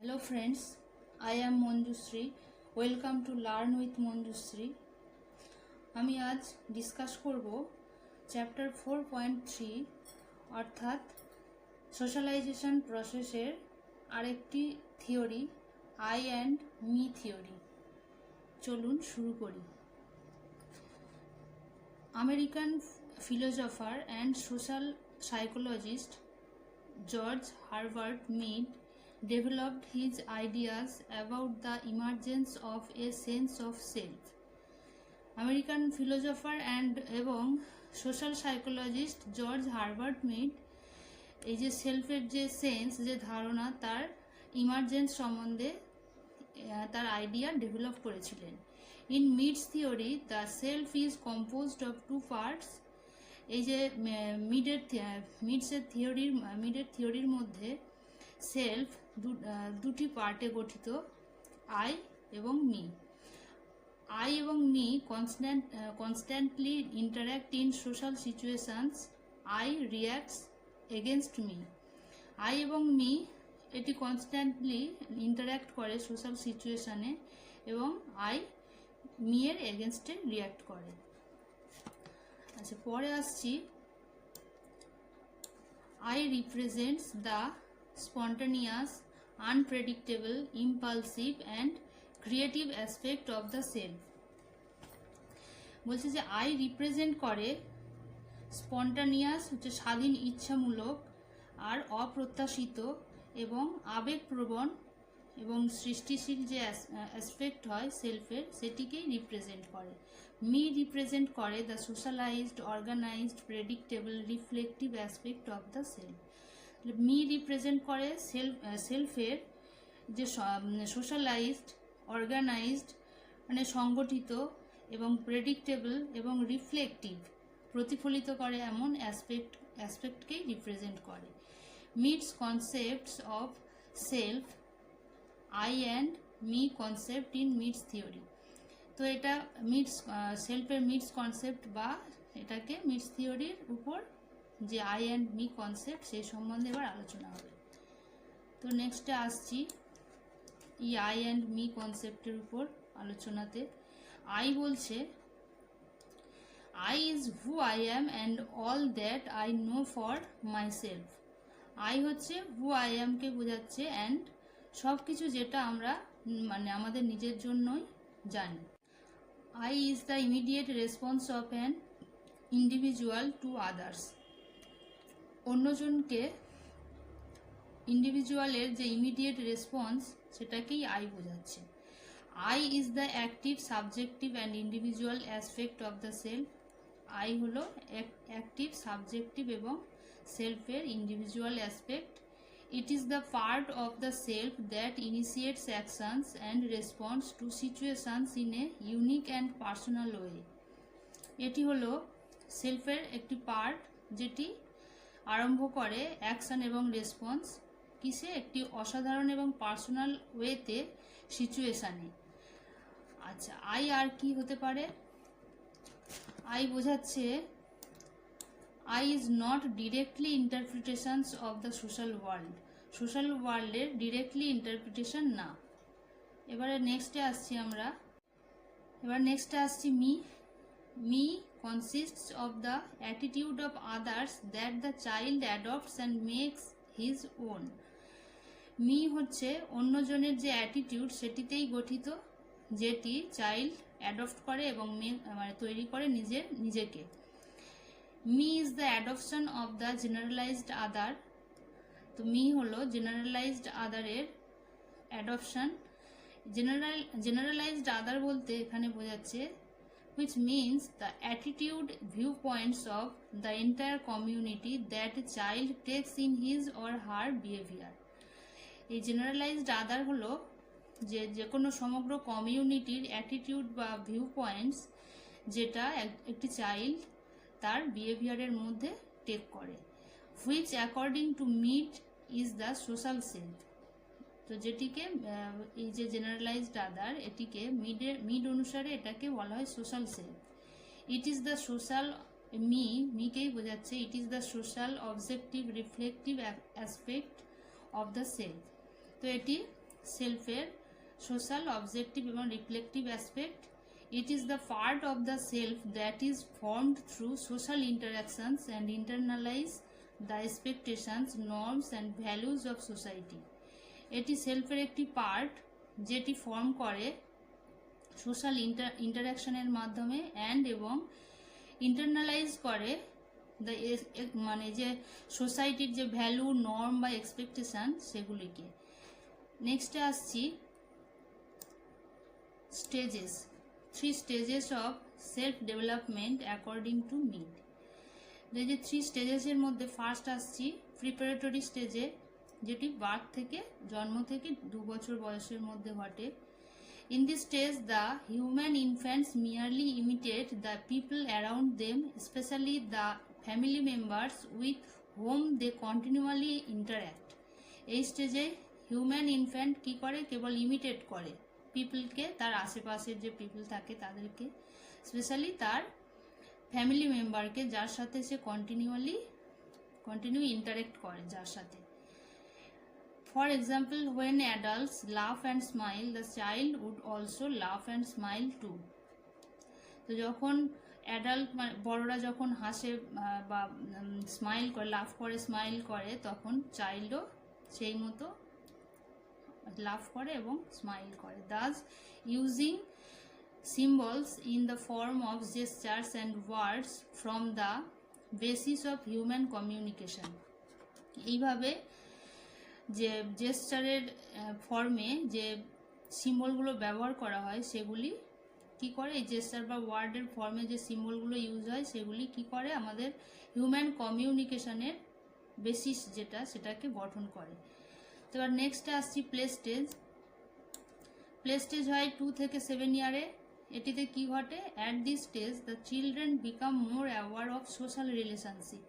Hello friends, I am Manjushree. Welcome to Learn with Manjushree. আমি আজ discuss করব chapter 4.3 অর্থাৎ সোশ্যালাইজেশন প্রসেসের আরেকটি theory I and me theory. চলুন শুরু করি। American philosopher and social psychologist George Herbert mid developed his ideas about the emergence of a sense of self. American philosopher এবং social psychologist George Herbert Mead এই যে সেলফের যে sense, যে ধারণা, তার ইমার্জেন্স সম্বন্ধে তার আইডিয়া ডেভেলপ করেছিলেন। In Mead's theory the self is composed of two parts. এই যে মিডের থিওরির মধ্যে সেলফ দুটি পার্টে গঠিত, আই এবং মি। আই এবং me constantly interact in social situations. I reacts against me. I এবং মি এটি কনস্ট্যান্টলি ইন্টারাক্ট করে সোশ্যাল সিচুয়েশনে এবং আই মি এর এগেনস্টে রিয়াক্ট করে। আচ্ছা, পরে আসছি। I represents the spontaneous, unpredictable, impulsive and creative aspect of the self। বলছে যে আই রিপ্রেজেন্ট করে স্পন্টানিয়াস, হচ্ছে স্বাধীন, ইচ্ছামূলক আর অপ্রত্যাশিত এবং আবেগপ্রবণ এবং সৃষ্টিশীল যে অ্যাসপেক্ট হয় সেলফের, সেটিকেই রিপ্রেজেন্ট করে। মি রিপ্রেজেন্ট করে the socialised, organised, predictable, reflective aspect of the self. Me represent করে সেলফের যে সোশ্যালাইজড, অর্গানাইজড মানে সংগঠিত এবং প্রেডিক্টেবল এবং রিফ্লেক্টিভ প্রতিফলিত করে এমন অ্যাসপেক্টকেই রিপ্রেজেন্ট করে। Midst concepts of self, I and me concept in Mead's theory. তো এটা সেলফের মিডস কনসেপ্ট বা এটাকে মিডস থিওরির উপর যে আই অ্যান্ড মি কনসেপ্ট সেই সম্বন্ধে এবার আলোচনা হবে। তো নেক্সটে আসছি এই আই অ্যান্ড মি কনসেপ্টের উপর আলোচনাতে। আই বলছে I is who I am and all that I know for my self. I হচ্ছে হু আই অ্যামকে বোঝাচ্ছে অ্যান্ড সব কিছু যেটা আমরা মানে আমাদের নিজের জন্যই জানি। I is the immediate response of an individual to others. অন্যজনকে ইন্ডিভিজুয়ালের যে ইমিডিয়েট রেসপন্স সেটাকেই আই বোঝাচ্ছে। I is the active, subjective and individual aspect of the self. I হলো অ্যাক্টিভ, সাবজেক্টিভ এবং সেলফের individual aspect. It is the part of the self that initiates actions and response to situations in a unique and personal way. এটি হলো সেলফের একটি part যেটি আরম্ভ করে অ্যাকশন এবং রেসপন্স কিসে, একটি অসাধারণ এবং পার্সোনাল ওয়েতে সিচুয়েশানে। আচ্ছা, আই আর কি হতে পারে? আই বোঝাচ্ছে I is not directly interpretations of the social world. Social ওয়ার্ল্ডের ডিরেক্টলি ইন্টারপ্রিটেশন না। এবারে নেক্সটে আসছি me. Me consists of the attitude of others that the child adopts and makes his own। Me হচ্ছে অন্যজনের যে অ্যাটিটিউড সেটিতেই গঠিত, যেটি চাইল্ড অ্যাডপ্ট করে এবং তৈরি করে নিজেকে। Me is the adoption of the generalised other. তো মি হলো জেনারেলাইজড আদারের অ্যাডপশন। জেনারেলাইজড আদার বলতে এখানে বোঝাচ্ছে which means the attitude, viewpoints of the entire community that a child takes in his or her behavior। এই generalised আদার হলো যে কোনো সমগ্র কমিউনিটির অ্যাটিটিউড বা ভিউ পয়েন্টস যেটা একটি চাইল্ড তার বিহেভিয়ারের মধ্যে টেক করে। which according to Mead is the social self। তো যেটিকে এই যে জেনারেলাইজড আদার, এটিকে মিড অনুসারে এটাকে বলা হয় social self. It is the social, মিকেই বোঝাচ্ছে, it is the social, objective, reflective aspect of the self. তো এটি সেলফের সোশ্যাল, অবজেক্টিভ এবং reflective aspect. It is the part of the self that is formed through social interactions and internalize the expectations, norms and values of society. এটি সেলফের একটি part যেটি form করে social ইন্টারাকশনের মাধ্যমে এবং ইন্টারনালাইজ করে মানে যে সোসাইটির যে ভ্যালু, নর্ম বা এক্সপেকটেশন সেগুলিকে। নেক্সটে আসছি stages, 3 stages of self development according to need। এই যে 3 স্টেজেসের মধ্যে ফার্স্ট আসছি প্রিপারেটরি স্টেজে, যেটি বার্থ থেকে, জন্ম থেকে 2 বছর বয়সের মধ্যে ঘটে। In this stage, the human infants merely imitate the people around them, especially the family members with whom they continually interact। এই স্টেজে হিউম্যান ইনফ্যান্ট কি করে? কেবল ইমিটেট করে পিপলকে, তার আশেপাশের যে পিপল থাকে তাদেরকে, স্পেশালি তার ফ্যামিলি মেম্বারকে, যার সাথে সে কন্টিনিউ ইন্টারেক্ট করে, যার সাথে। For example, when adults laugh and smile, the child would also laugh and smile too। তো যখন অ্যাডাল্ট বড়রা যখন হাসে বা স্মাইল করে, লাফ করে, স্মাইল করে, তখন চাইল্ডও সেই মতো লাফ করে এবং স্মাইল করে। Thus, using symbols in the form of gestures and words from the basis of human communication। এইভাবে যে জেস্টারের ফর্মে যে সিম্বলগুলো ব্যবহার করা হয় সেগুলি কি করে? এই জেস্টার বা ওয়ার্ডের ফর্মে যে সিম্বলগুলো ইউজ হয় সেগুলি কি করে? আমাদের হিউম্যান কমিউনিকেশনের বেসিস যেটা, সেটাকে গঠন করে। তো এবার নেক্সটে আসছি প্লে স্টেজ। প্লে স্টেজ হয় 2 থেকে 7 ইয়ারে। এটিতে কি ঘটে? At this stage the children become more aware of social relationship.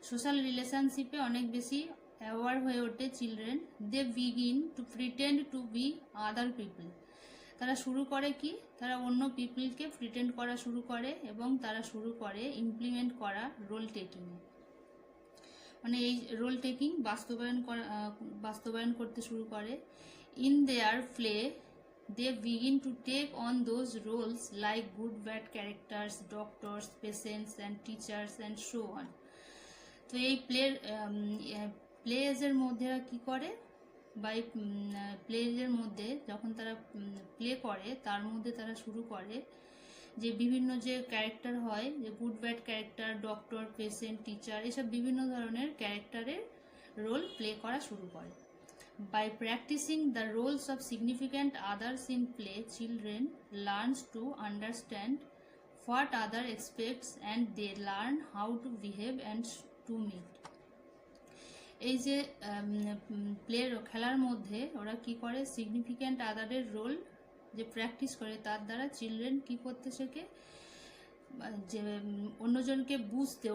Social রিলেশনশিপে অনেক বেশি অ্যাওয়ার হয়ে ওঠে children. They begin to pretend to be other people. তারা শুরু করে কি? তারা অন্য পিপলকে প্রিটেন্ড করা শুরু করে এবং তারা শুরু করে ইমপ্লিমেন্ট করা রোল টেকিং। মানে এই রোল টেকিং বাস্তবায়ন করতে শুরু করে। In their play they begin to take on those roles like good bad characters, doctors, patients and teachers and so on. তো এই প্লেজের মধ্যে কি করে? বা এই প্লেজের মধ্যে যখন তারা প্লে করে, তার মধ্যে তারা শুরু করে যে বিভিন্ন যে ক্যারেক্টার হয়, যে good bad character, doctor, patient, teacher, এসব বিভিন্ন ধরনের ক্যারেক্টারের রোল প্লে করা শুরু করে। By practising the roles of significant others in play, children learns to understand what other expects and they learn how to behave and to meet. এই যে খেলার মধ্যে ওরা কি করে? সিগনিফিক্যান্ট আদারের রোল যে প্র্যাকটিস করে, তার দ্বারা চিলড্রেন কি করতে শেখে? যে অন্যজনকে বুঝতে,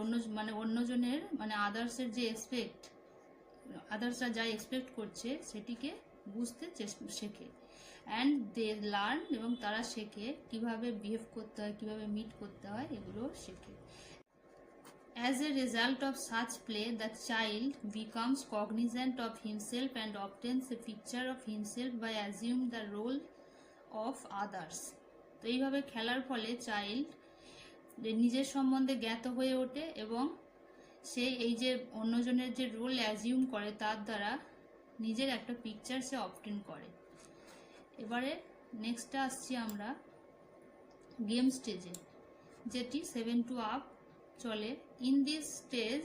অন্যজনের আদার্সের যে আদার্সরা যা এক্সপেক্ট করছে সেটিকে বুঝতে শেখে। অ্যান্ড দে লার্ন, এবং তারা শেখে কিভাবে বিহেভ করতে হয়, কিভাবে মিট করতে হয়, এগুলো শেখে। As a result of such play, the child becomes cognizant of himself and obtains a picture of himself by assuming the role of others। তো এইভাবে খেলার ফলে চাইল্ড নিজের সম্বন্ধে জ্ঞাত হয়ে ওঠে এবং সে এই যে অন্যজনের যে রোল অ্যাজিউম করে, তার দ্বারা নিজের একটা পিকচার সে অবটেন করে। এবারে নেক্সটটা আসছি আমরা গেম স্টেজে, যেটি 7 to up চলে। In this stage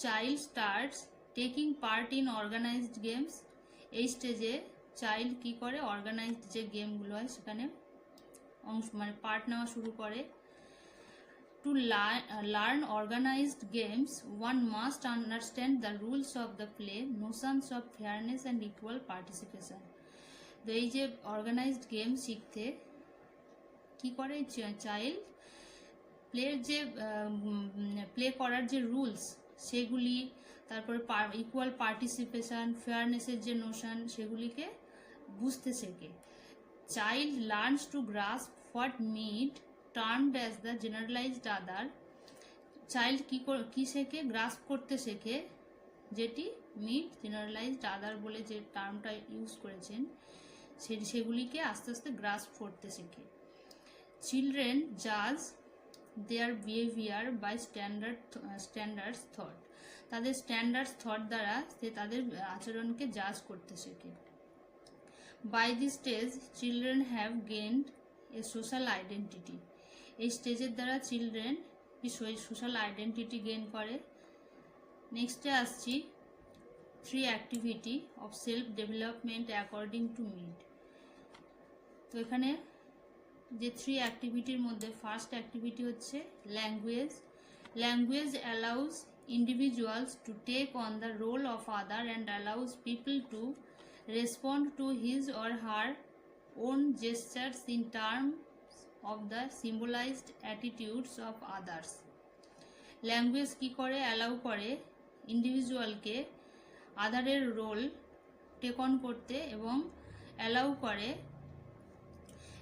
child starts taking part in organised games. এই স্টেজে চাইল্ড কি করে? অর্গানাইজড যে গেমগুলো হয় সেখানে পার্ট নেওয়া শুরু করে। To learn organised games one must understand the rules of the play, notions of fairness and equal participation. তো এই যে অর্গানাইজড গেম শিখতে কি করে চাইল্ড? প্লে করার যে রুলস সেগুলি, তারপরে ইকুয়াল পার্টিসিপেশন, ফেয়ারনেসের যে নোশন, সেগুলিকে বুঝতে শেখে। Child learns to grasp what Mead termed as the generalised other. Child কি শেখে? গ্রাস্প করতে শেখে, যেটি মিড, জেনারেলাইজড, আদার বলে যে টার্মটা ইউজ করেছেন সেগুলিকে আস্তে আস্তে গ্রাস্প করতে শেখে। চিলড্রেন জাজ their behaviour by standards thought, তাদের স্ট্যান্ডার্ডস থট দ্বারা সে তাদের আচরণকে জাজ করতে শেখে। By this stage children have gained a social identity, এই স্টেজের দ্বারা চিলড্রেন সোশ্যাল আইডেন্টিটি গেইন করে। নেক্সটে আসছি 3 activity of self development according to mid. তো এখানে যে 3 অ্যাক্টিভিটির মধ্যে ফার্স্ট অ্যাক্টিভিটি হচ্ছে language. Language allows individuals to take on the role of other and allows people to respond to his or her own gestures in terms of the symbolized attitudes of others. Language কি করে, allow করে ইন্ডিভিজুয়ালকে আদারের role take on করতে এবং allow করে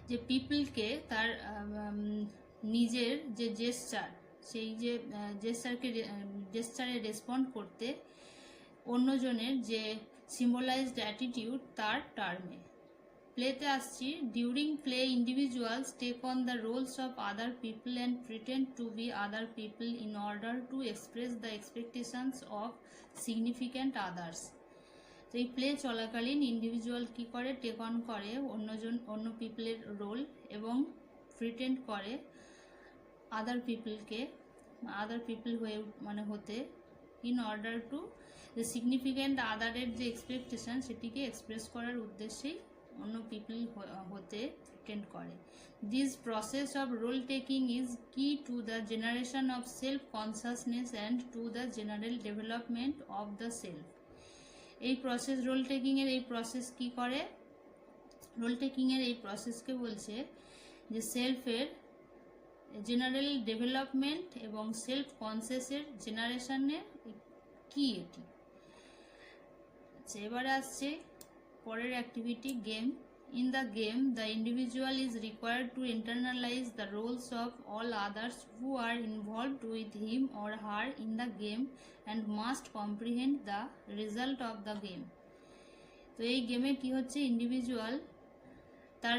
যে পিপলকে তার নিজের যে জেস্চার, সেই যে জেস্চারে রেসপন্ড করতে অন্যজনের যে সিম্বলাইজড অ্যাটিটিউড তার টার্মে। প্লেতে আসছি, during play individuals take on the roles of other people and pretend to be other people in order to express the expectations of significant others. তো এই প্লে চলাকালীন ইন্ডিভিজুয়াল কি করে, টেক অন করে অন্য পিপলের রোল এবং প্রিটেন্ড করে other people হয়ে হতে ইন অর্ডার টু যে সিগনিফিক্যান্ট আদারের যে এক্সপেকটেশন সেটিকে এক্সপ্রেস করার উদ্দেশ্যেই অন্য পিপল হতে প্রিটেন্ড করে। This process of role taking is key to the generation of self consciousness and to the general development of the self. এই প্রসেস রোল টেকিংয়ের এই প্রসেস কি করে, রোল টেকিংয়ের এই প্রসেসকে বলছে যে সেলফের জেনারেল ডেভেলপমেন্ট এবং সেলফ কনসিয়াসের জেনারেশনের কি এটি। এবারে আসছে পরের activity game. In the game the individual is required to internalise the roles of all others who are involved with him or her in the game and must comprehend the result of the game. তো এই গেমে কি হচ্ছে, individual তার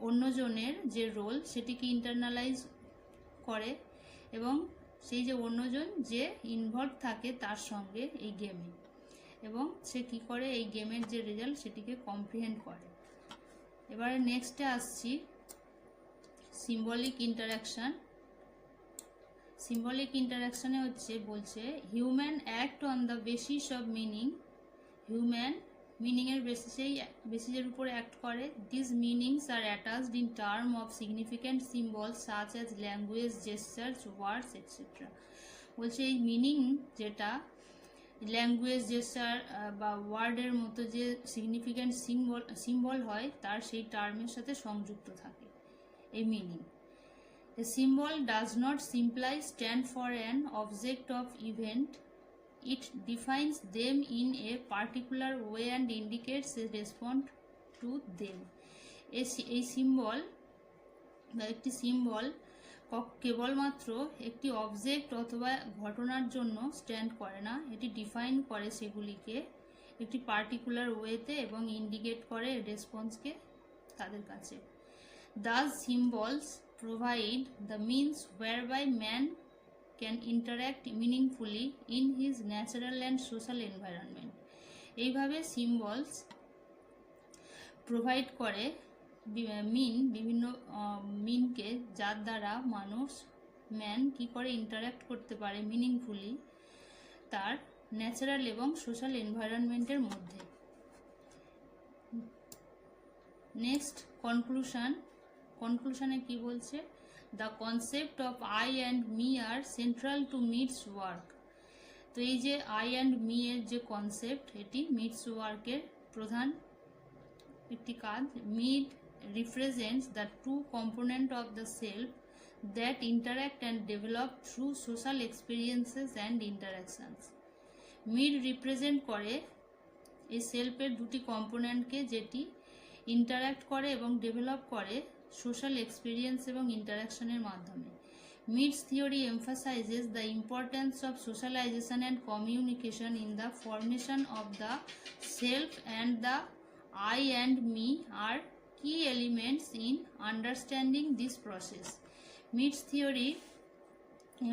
অন্যজনের যে role সেটিকে internalise করে এবং সেই যে অন্যজন যে ইনভলভ থাকে তার সঙ্গে এই গেমে, এবং সে কি করে এই গেমের যে রেজাল্ট সেটিকে কম্প্রিহেন্ড করে। এবারে নেক্সটে আসছি সিম্বলিক ইন্টারাকশান। সিম্বলিক ইন্টারাকশানে বলছে human act on the basis of meaning, human মিনিংয়ের বেসিসের উপরে অ্যাক্ট করে। This meanings are attached in term of significant symbols such as language, gestures, words etcetera. বলছে এই মিনিং যেটা ল্যাঙ্গুয়েজ, জেস্টার বা ওয়ার্ডের মতো যে সিগনিফিক্যান্ট সিম্বল হয় তার সেই টার্মের সাথে সংযুক্ত থাকে এই meaning. A symbol does not simply stand for an object of event. It defines them in a particular way and indicates a response to them. এই সিম্বল বা একটি সিম্বল কেবলমাত্র একটি অবজেক্ট অথবা ঘটনার জন্য স্ট্যান্ড করে না, এটি ডিফাইন করে সেগুলিকে একটি পার্টিকুলার ওয়েতে এবং ইন্ডিকেট করে রেসপন্সকে তাদের কাছে। Thus symbols provide the means whereby man can interact meaningfully in his natural and social environment. এইভাবে সিম্বলস প্রোভাইড করে বিভিন্ন মিনকে, যার দ্বারা ম্যান কি করে ইন্টারাক্ট করতে পারে মিনিংফুলি তার ন্যাচারাল এবং সোশ্যাল এনভায়রনমেন্টের মধ্যে। নেক্সট কনক্লুশনে কি বলছে, the concept of I and me are central to Mead's work. তো এই যে আই অ্যান্ড মি এর যে কনসেপ্ট, এটি মিডস ওয়ার্কের প্রধান একটি কাজ। Mid represents the two components of the self that interact and develop through social experiences and interactions. Mid represent করে এই সেলফের দুটি কম্পোনেন্টকে যেটি ইন্টারাক্ট করে এবং ডেভেলপ করে সোশ্যাল এক্সপিরিয়েন্স এবং ইন্টারাকশনের মাধ্যমে। Mead's theory emphasizes the importance of socialization and communication in the formation of the self, and the I and me are key elements in understanding this process. Mead's theory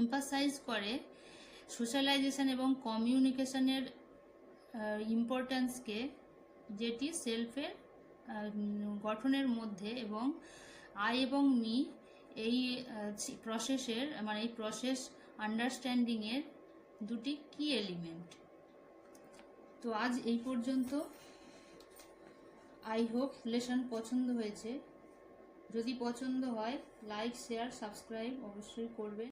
emphasize করে socialisation এবং কমিউনিকেশনের ইম্পর্ট্যান্সকে, যেটি সেলফের গঠনের মধ্যে এবং I এবং me এই প্রসেসের এই প্রসেস আন্ডারস্ট্যান্ডিংয়ের দুটি কি এলিমেন্ট। তো আজ এই পর্যন্ত। আই হোপ লেসন পছন্দ হয়েছে। যদি পছন্দ হয় লাইক শেয়ার সাবস্ক্রাইব অবশ্যই করবে।